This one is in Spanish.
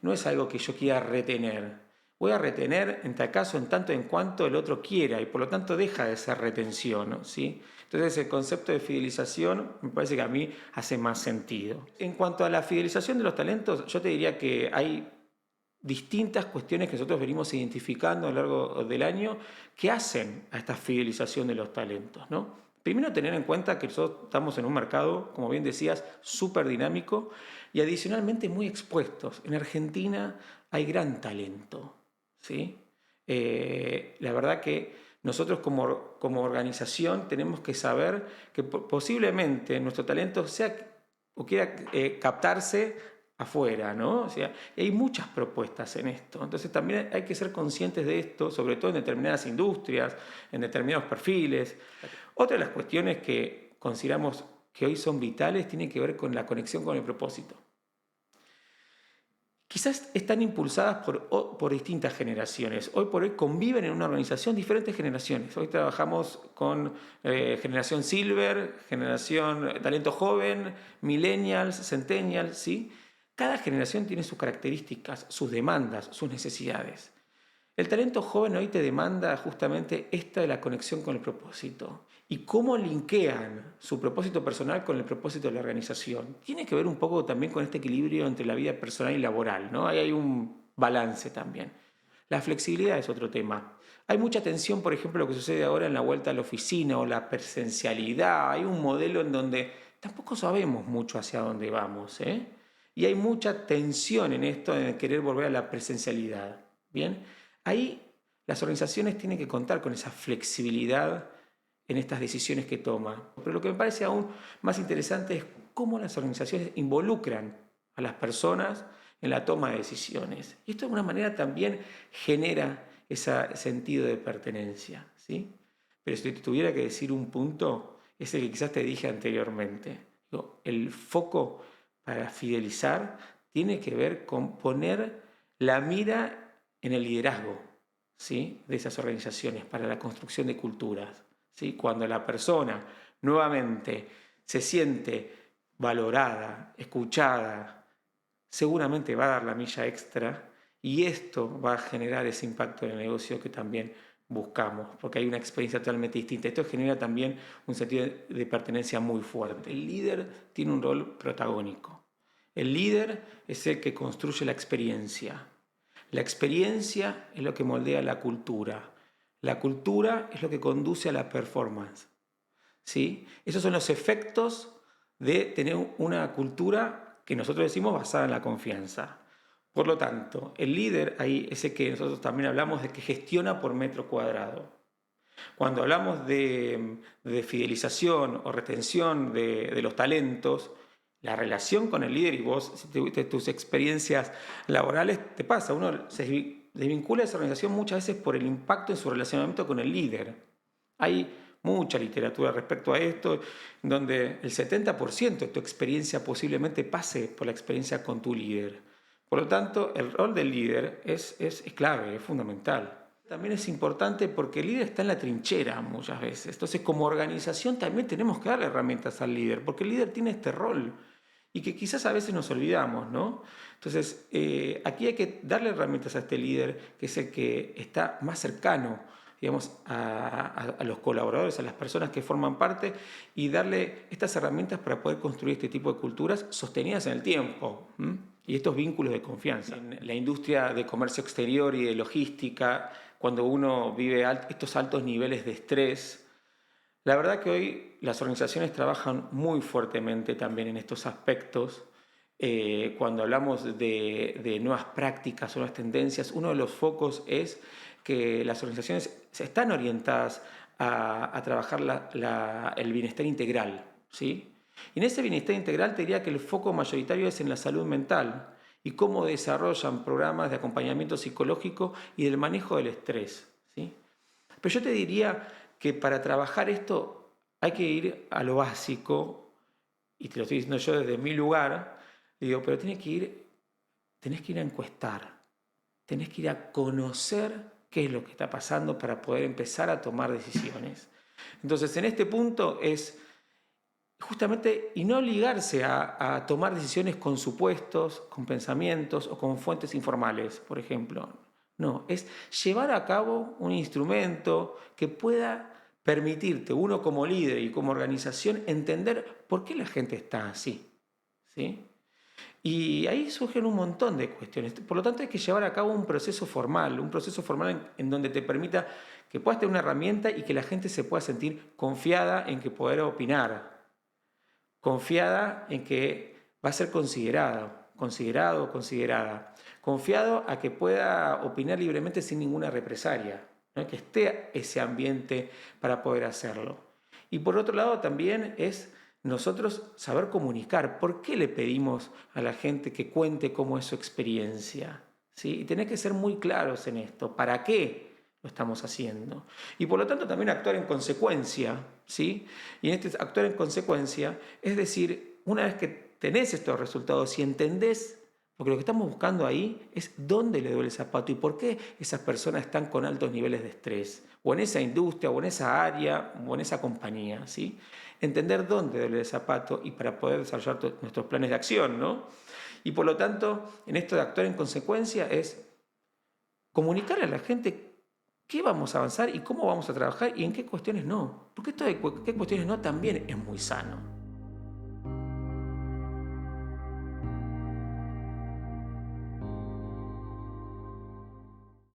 no es algo que yo quiera retener. Voy a retener en tal caso en tanto en cuanto el otro quiera y por lo tanto deja de ser retención, ¿sí? Entonces el concepto de fidelización me parece que a mí hace más sentido. En cuanto a la fidelización de los talentos, yo te diría que hay distintas cuestiones que nosotros venimos identificando a lo largo del año que hacen a esta fidelización de los talentos, ¿no? Primero, tener en cuenta que nosotros estamos en un mercado, como bien decías, súper dinámico y adicionalmente muy expuestos. En Argentina hay gran talento, ¿sí? La verdad que nosotros como organización tenemos que saber que posiblemente nuestro talento sea o quiera captarse afuera, ¿no? O sea, hay muchas propuestas en esto. Entonces también hay que ser conscientes de esto, sobre todo en determinadas industrias, en determinados perfiles. Otra de las cuestiones que consideramos que hoy son vitales tiene que ver con la conexión con el propósito. Quizás están impulsadas por distintas generaciones. Hoy por hoy conviven en una organización diferentes generaciones. Hoy trabajamos con generación Silver, generación talento joven, millennials, centennials, ¿sí? Cada generación tiene sus características, sus demandas, sus necesidades. El talento joven hoy te demanda justamente esta de la conexión con el propósito y cómo linkean su propósito personal con el propósito de la organización. Tiene que ver un poco también con este equilibrio entre la vida personal y laboral, ¿no? Ahí hay un balance también. La flexibilidad es otro tema. Hay mucha tensión, por ejemplo, lo que sucede ahora en la vuelta a la oficina o la presencialidad. Hay un modelo en donde tampoco sabemos mucho hacia dónde vamos, ¿eh? Y hay mucha tensión en esto, en querer volver a la presencialidad. ¿Bien? Ahí las organizaciones tienen que contar con esa flexibilidad en estas decisiones que toman. Pero lo que me parece aún más interesante es cómo las organizaciones involucran a las personas en la toma de decisiones. Y esto de alguna manera también genera ese sentido de pertenencia, ¿sí? Pero si te tuviera que decir un punto, es el que quizás te dije anteriormente. El foco para fidelizar tiene que ver con poner la mira en el liderazgo, ¿sí?, de esas organizaciones para la construcción de culturas, ¿sí? Cuando la persona nuevamente se siente valorada, escuchada, seguramente va a dar la milla extra y esto va a generar ese impacto en el negocio que también buscamos, porque hay una experiencia totalmente distinta. Esto genera también un sentido de pertenencia muy fuerte. El líder tiene un rol protagónico. El líder es el que construye la experiencia. La experiencia es lo que moldea la cultura. La cultura es lo que conduce a la performance, ¿sí? Esos son los efectos de tener una cultura que nosotros decimos basada en la confianza. Por lo tanto, el líder ahí es el que nosotros también hablamos de que gestiona por metro cuadrado. Cuando hablamos de fidelización o retención de los talentos, la relación con el líder, y vos, de tus experiencias laborales, te pasa, uno se desvincula de esa organización muchas veces por el impacto en su relacionamiento con el líder. Hay mucha literatura respecto a esto, donde el 70% de tu experiencia posiblemente pase por la experiencia con tu líder. Por lo tanto, el rol del líder es clave, es fundamental. También es importante porque el líder está en la trinchera muchas veces. Entonces, como organización también tenemos que darle herramientas al líder, porque el líder tiene este rol y que quizás a veces nos olvidamos, ¿no? Entonces, aquí hay que darle herramientas a este líder, que es el que está más cercano, digamos, a los colaboradores, a las personas que forman parte, y darle estas herramientas para poder construir este tipo de culturas sostenidas en el tiempo, ¿m? Y estos vínculos de confianza. En la industria de comercio exterior y de logística, cuando uno vive estos altos niveles de estrés, la verdad que hoy las organizaciones trabajan muy fuertemente también en estos aspectos. Cuando hablamos de nuevas prácticas o nuevas tendencias, uno de los focos es que las organizaciones están orientadas a trabajar el bienestar integral, ¿sí? Y en ese bienestar integral te diría que el foco mayoritario es en la salud mental y cómo desarrollan programas de acompañamiento psicológico y del manejo del estrés, ¿sí? Pero yo te diría que para trabajar esto hay que ir a lo básico, y te lo estoy diciendo yo desde mi lugar, digo, pero tenés que ir a encuestar, tenés que ir a conocer qué es lo que está pasando para poder empezar a tomar decisiones. Entonces, en este punto es justamente y no obligarse a tomar decisiones con supuestos, con pensamientos o con fuentes informales, por ejemplo. No, es llevar a cabo un instrumento que pueda permitirte, uno como líder y como organización, entender por qué la gente está así. ¿Sí? Y ahí surgen un montón de cuestiones. Por lo tanto, hay que llevar a cabo un proceso formal en donde te permita que puedas tener una herramienta y que la gente se pueda sentir confiada en que poder opinar, confiada en que va a ser considerado o considerada, confiado a que pueda opinar libremente sin ninguna represalia, ¿no? Que esté ese ambiente para poder hacerlo. Y por otro lado también es nosotros saber comunicar. ¿Por qué le pedimos a la gente que cuente cómo es su experiencia? ¿Sí? Y tener que ser muy claros en esto. ¿Para qué lo estamos haciendo? Y por lo tanto también actuar en consecuencia. ¿Sí? Y en este actuar en consecuencia es decir, una vez que tenés estos resultados y entendés, porque lo que estamos buscando ahí es dónde le duele el zapato y por qué esas personas están con altos niveles de estrés, o en esa industria, o en esa área, o en esa compañía, ¿sí? Entender dónde duele el zapato y para poder desarrollar nuestros planes de acción, ¿no? Y por lo tanto, en esto de actuar en consecuencia es comunicarle a la gente qué vamos a avanzar y cómo vamos a trabajar y en qué cuestiones no. Porque esto de qué cuestiones no también es muy sano.